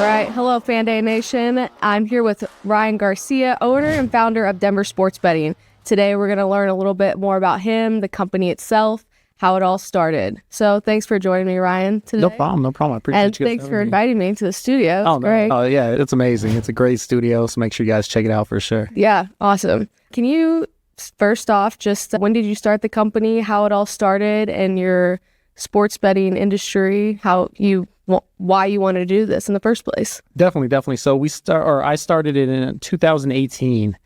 right. Hello, Fandom Nation. I'm here with Ryan Garcia, owner and founder of Denver Sports Betting. Today, we're going to learn a little bit more about him, the company itself, how it all started. So thanks for joining me, Ryan, today. No problem. I appreciate and you. And thanks for inviting me to the studio. It's great. Oh, yeah. It's amazing. It's a great studio. So make sure you guys check it out for sure. Yeah. Awesome. Can you, first off, just when did you start the company, how it all started, and your sports betting industry, why you wanted to do this in the first place? Definitely. So I started it in 2018,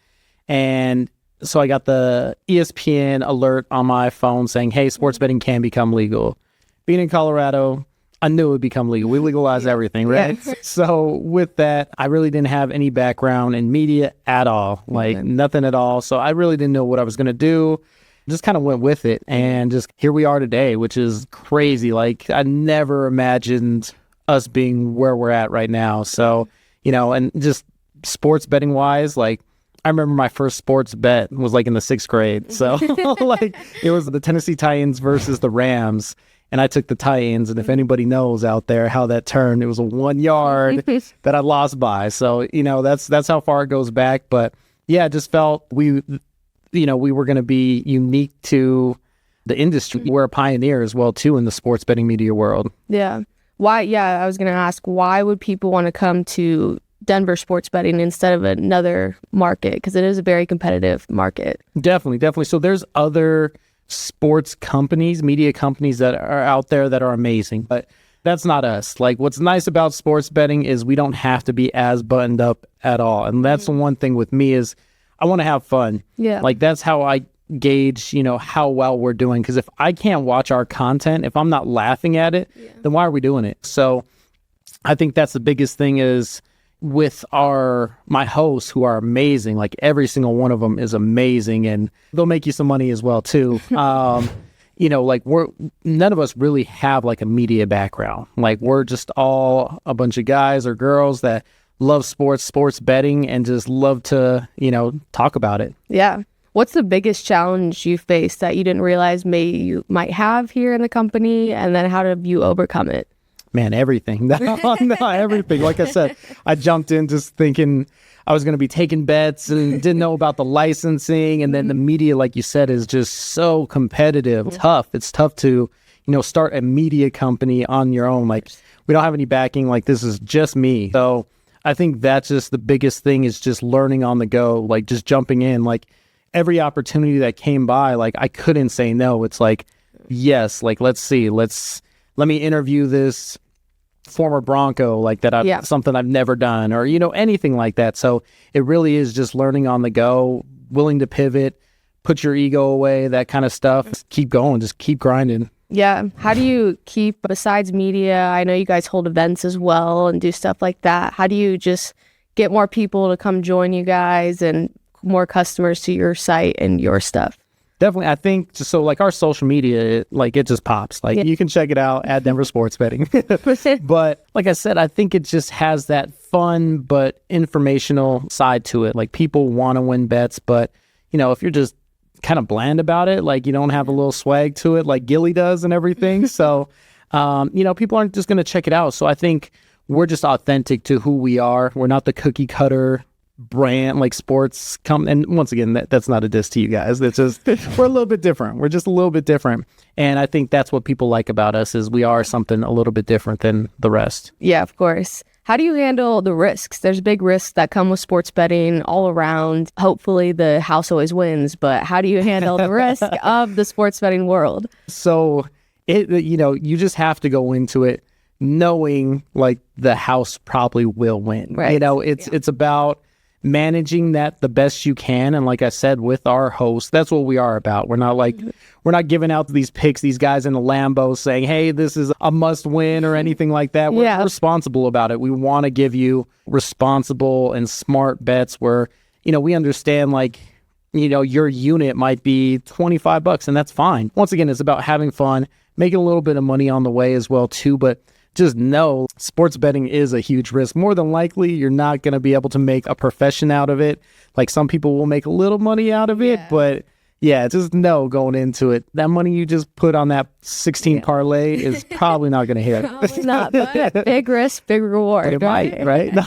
and so I got the ESPN alert on my phone saying, hey, sports betting can become legal. Being in Colorado, I knew it would become legal. We legalize everything, right? Yeah. So with that, I really didn't have any background in media at all, nothing at all. So I really didn't know what I was going to do. Just kind of went with it, and just here we are today, which is crazy. Like, I never imagined us being where we're at right now. So, and just sports betting wise, I remember my first sports bet was in the 6th grade. So it was the Tennessee Titans versus the Rams. And I took the Titans. And if anybody knows out there how that turned, it was a 1 yard that I lost by. So, that's how far it goes back. But yeah, I just felt we were going to be unique to the industry. We're a pioneer as well, too, in the sports betting media world. Yeah. Why? Yeah, I was going to ask, why would people want to come to Denver sports betting instead of another market? Because it is a very competitive market. Definitely. So there's other sports companies, media companies that are out there that are amazing, but that's not us. What's nice about sports betting is we don't have to be as buttoned up at all. And that's the one thing with me is I want to have fun. Yeah. That's how I gauge, how well we're doing. Because if I can't watch our content, if I'm not laughing at it, then why are we doing it? So I think that's the biggest thing is with my hosts who are amazing, every single one of them is amazing, and they'll make you some money as well too. None of us really have a media background. We're just all a bunch of guys or girls that love sports betting, and just love to, talk about it. Yeah. What's the biggest challenge you faced that you didn't realize maybe you might have here in the company, and then how did you overcome it? Man, everything. Everything. Like I said, I jumped in just thinking I was going to be taking bets and didn't know about the licensing. And then the media, like you said, is just so competitive. It's tough to, start a media company on your own. We don't have any backing. This is just me. So I think that's just the biggest thing is just learning on the go, just jumping in. Every opportunity that came by, I couldn't say no. It's yes, let's see. Let me interview this former Bronco, something I've never done, or, anything like that. So it really is just learning on the go, willing to pivot, put your ego away, that kind of stuff. Just keep going, just keep grinding. Yeah. How do you keep, besides media, I know you guys hold events as well and do stuff like that. How do you just get more people to come join you guys and more customers to your site and your stuff? Definitely. I think just so our social media, it just pops. You can check it out at Denver Sports Betting. But like I said, I think it just has that fun but informational side to it. People want to win bets, but if you're just kind of bland about it, you don't have a little swag to it like Gilly does and everything. So, people aren't just going to check it out. So I think we're just authentic to who we are. We're not the cookie cutter brand sports and once again that's not a diss to you guys. It's just we're a little bit different. We're just a little bit different, and I think that's what people like about us is we are something a little bit different than the rest. Yeah, of course. How do you handle the risks? There's big risks that come with sports betting all around. Hopefully the house always wins, but how do you handle the risk of the sports betting world? So you just have to go into it knowing the house probably will win. Right. It's about managing that the best you can. And like I said, with our host, that's what we are about. We're not giving out these picks, these guys in a Lambo saying, hey, this is a must win or anything like that. We're responsible about it. We want to give you responsible and smart bets where, we understand your unit might be $25 and that's fine. Once again, it's about having fun, making a little bit of money on the way as well too. But just know sports betting is a huge risk. More than likely, you're not going to be able to make a profession out of it. Some people will make a little money out of it, but Yeah, just know going into it, that money you just put on that 16 parlay is probably not going to hit. Probably not, but big risk, big reward. But it might, right? No.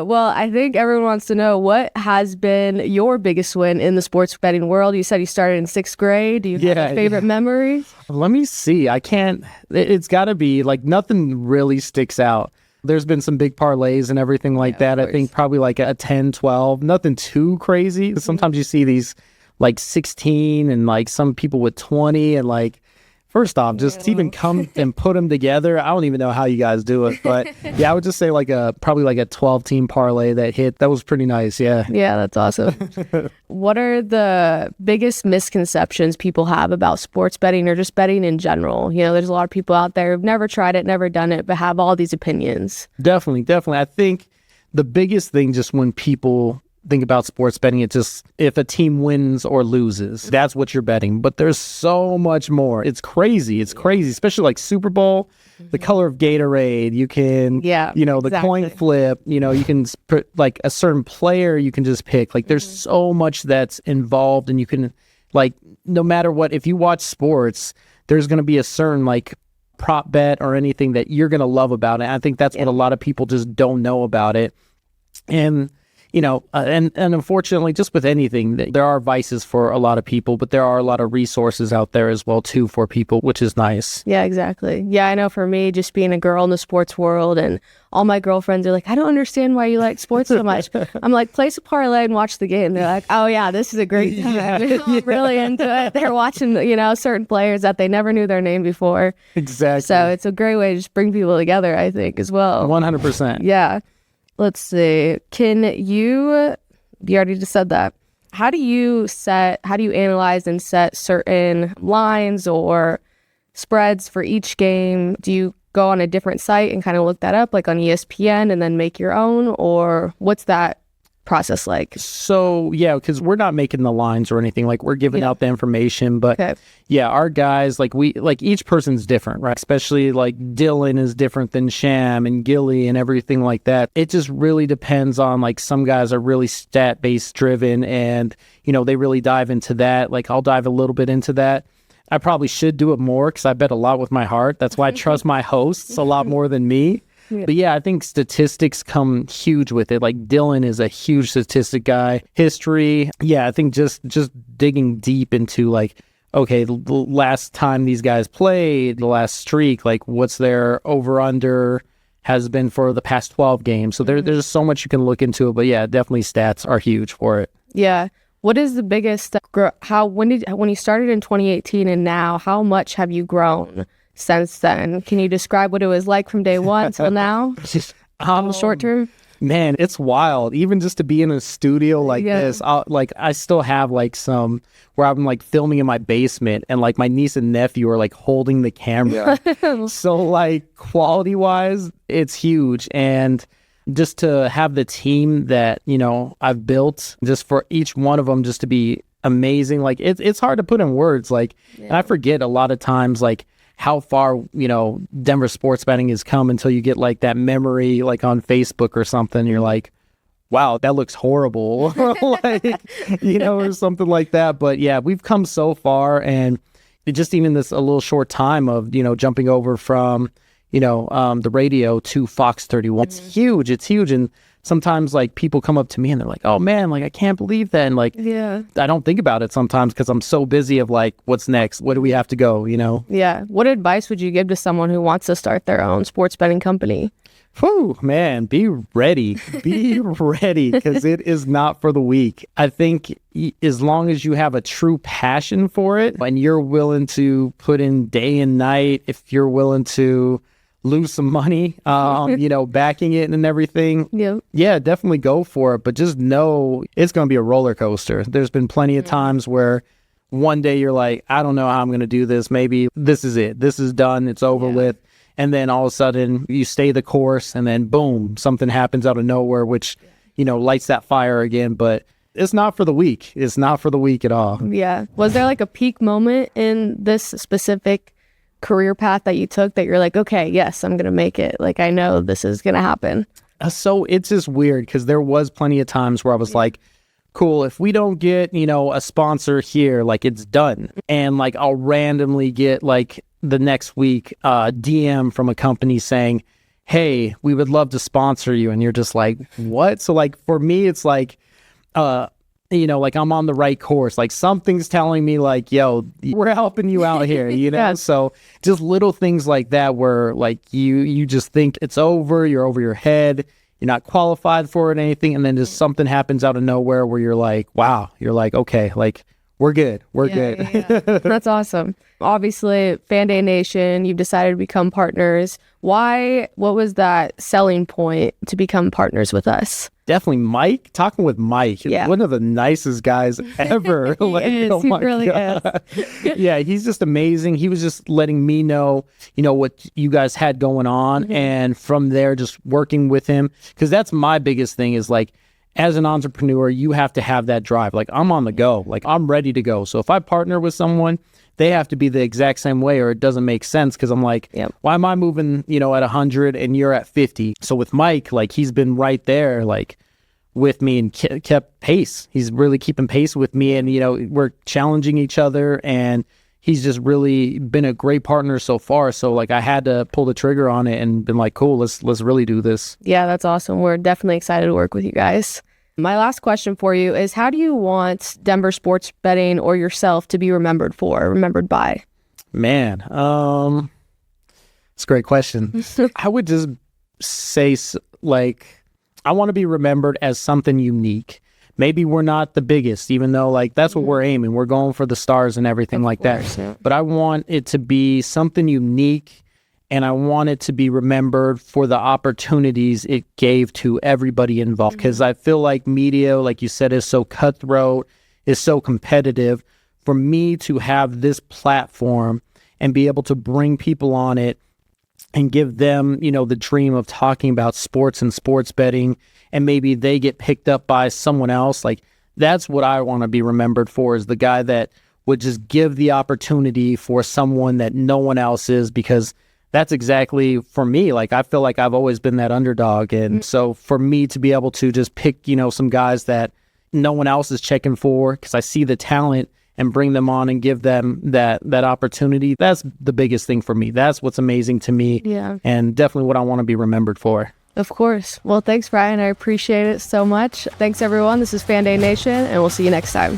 Well, I think everyone wants to know, what has been your biggest win in the sports betting world? You said you started in 6th grade. Do you have a favorite memory? Let me see. It's got to be like nothing really sticks out. There's been some big parlays and everything like that. I think probably like a 10, 12, nothing too crazy. Sometimes you see these like 16 and like some people with 20 and like, first off, just even come and put them together. I don't even know how you guys do it, but yeah, I would just say probably like a 12-team parlay that hit. That was pretty nice. Yeah. Yeah, that's awesome. What are the biggest misconceptions people have about sports betting or just betting in general? You know, there's a lot of people out there who've never tried it, never done it, but have all these opinions. Definitely. I think the biggest thing, just when people think about sports betting, it's just if a team wins or loses, that's what you're betting. But there's so much more. It's crazy, especially like Super Bowl, the color of Gatorade. You can, the coin flip, you can put like a certain player you can just pick. Like there's so much that's involved, and you can, like, no matter what, if you watch sports, there's going to be a certain like prop bet or anything that you're going to love about it. I think that's what a lot of people just don't know about it. And and unfortunately, just with anything, there are vices for a lot of people, but there are a lot of resources out there as well, too, for people, which is nice. Yeah, exactly. Yeah, I know for me, just being a girl in the sports world, and all my girlfriends are like, I don't understand why you like sports so much. I'm like, place a parlay and watch the game. They're like, oh, yeah, this is a great time. I'm really into it. They're watching, certain players that they never knew their name before. Exactly. So it's a great way to just bring people together, I think, as well. 100%. Yeah. Let's see. You already just said that. How do you analyze and set certain lines or spreads for each game? Do you go on a different site and kind of look that up, like on ESPN, and then make your own? Or what's that process like? So, yeah, because we're not making the lines or anything. Like, we're giving out the information. But, yeah, our guys, each person's different, right? Especially, like, Dylan is different than Sham and Gilly and everything like that. It just really depends on, like, some guys are really stat-based driven and, they really dive into that. Like, I'll dive a little bit into that. I probably should do it more because I bet a lot with my heart. That's why I trust my hosts a lot more than me. Yeah. But yeah, I think statistics come huge with it. Like Dylan is a huge statistic guy. History, yeah, I think just digging deep into like, okay, the last time these guys played, the last streak, like what's their over-under has been for the past 12 games. So there's so much you can look into it. But yeah, definitely stats are huge for it. Yeah. What is the biggest, when you started in 2018 and now, how much have you grown since then? Can you describe what it was like from day one till now? Short term? Man, it's wild. Even just to be in a studio like this, I still have like some where I'm like filming in my basement and like my niece and nephew are like holding the camera. So like quality wise, it's huge. And just to have the team that, I've built just for each one of them just to be amazing. Like it's hard to put in words. Like, and I forget a lot of times, like, how far, Denver sports betting has come until you get like that memory, like on Facebook or something. You're like, wow, that looks horrible. Or something like that. But yeah, we've come so far, and just even this a little short time of, jumping over from, the radio to Fox 31. It's huge. And sometimes like people come up to me and they're like, oh man, like I can't believe that. And like, I don't think about it sometimes because I'm so busy of like, what's next? What do we have to go? Yeah. What advice would you give to someone who wants to start their own sports betting company? Whew, man, be ready. Be ready, because it is not for the weak. I think as long as you have a true passion for it and you're willing to put in day and night, if you're willing to lose some money, backing it and everything. Yeah, definitely go for it. But just know it's going to be a roller coaster. There's been plenty of times where one day you're like, I don't know how I'm going to do this. Maybe this is it. This is done. It's over with. And then all of a sudden you stay the course and then boom, something happens out of nowhere, which, lights that fire again. But it's not for the weak. It's not for the weak at all. Yeah. Was there like a peak moment in this specific career path that you took that you're like, okay, yes, I'm gonna make it, like I know this is gonna happen? So it's just weird because there was plenty of times where I was like, cool, if we don't get, a sponsor here, like it's done. And like I'll randomly get like the next week DM from a company saying, hey, we would love to sponsor you. And you're just like, what? So like for me, it's like, like I'm on the right course. Like something's telling me like, yo, we're helping you out here, Yes. So just little things like that where like you just think it's over, you're over your head, you're not qualified for it, anything. And then just something happens out of nowhere where you're like, wow, you're like, okay, like we're good. We're good. Yeah. That's awesome. Obviously, Fandom Nation, you've decided to become partners. Why? What was that selling point to become partners with us? Definitely Mike. Talking with Mike, Yeah. one of the nicest guys ever. He is. He really is. Yeah, he's just amazing. He was just letting me know, what you guys had going on. And from there, just working with him. Because that's my biggest thing is like, as an entrepreneur, you have to have that drive. Like I'm on the go, like I'm ready to go. So if I partner with someone, they have to be the exact same way or it doesn't make sense. Cause I'm like, why am I moving, at 100 and you're at 50? So with Mike, like he's been right there, like with me and kept pace. He's really keeping pace with me and, we're challenging each other and he's just really been a great partner so far. So like I had to pull the trigger on it and been like, cool, let's really do this. Yeah, that's awesome. We're definitely excited to work with you guys. My last question for you is, how do you want Denver sports betting or yourself to be remembered by? Man, it's a great question. I would just say like, I want to be remembered as something unique. Maybe we're not the biggest, even though like that's what we're aiming. We're going for the stars and everything like that. Yeah. But I want it to be something unique and I want it to be remembered for the opportunities it gave to everybody involved. Because I feel like media, like you said, is so cutthroat, is so competitive. For me to have this platform and be able to bring people on it and give them, the dream of talking about sports and sports betting, and maybe they get picked up by someone else. Like that's what I want to be remembered for, is the guy that would just give the opportunity for someone that no one else is, because that's exactly for me. Like I feel like I've always been that underdog. And so for me to be able to just pick, some guys that no one else is checking for, because I see the talent, and bring them on and give them that opportunity, that's the biggest thing for me. That's what's amazing to me. Yeah. And definitely what I want to be remembered for. Of course. Well, thanks, Brian. I appreciate it so much. Thanks, everyone. This is Fandom Nation, and we'll see you next time.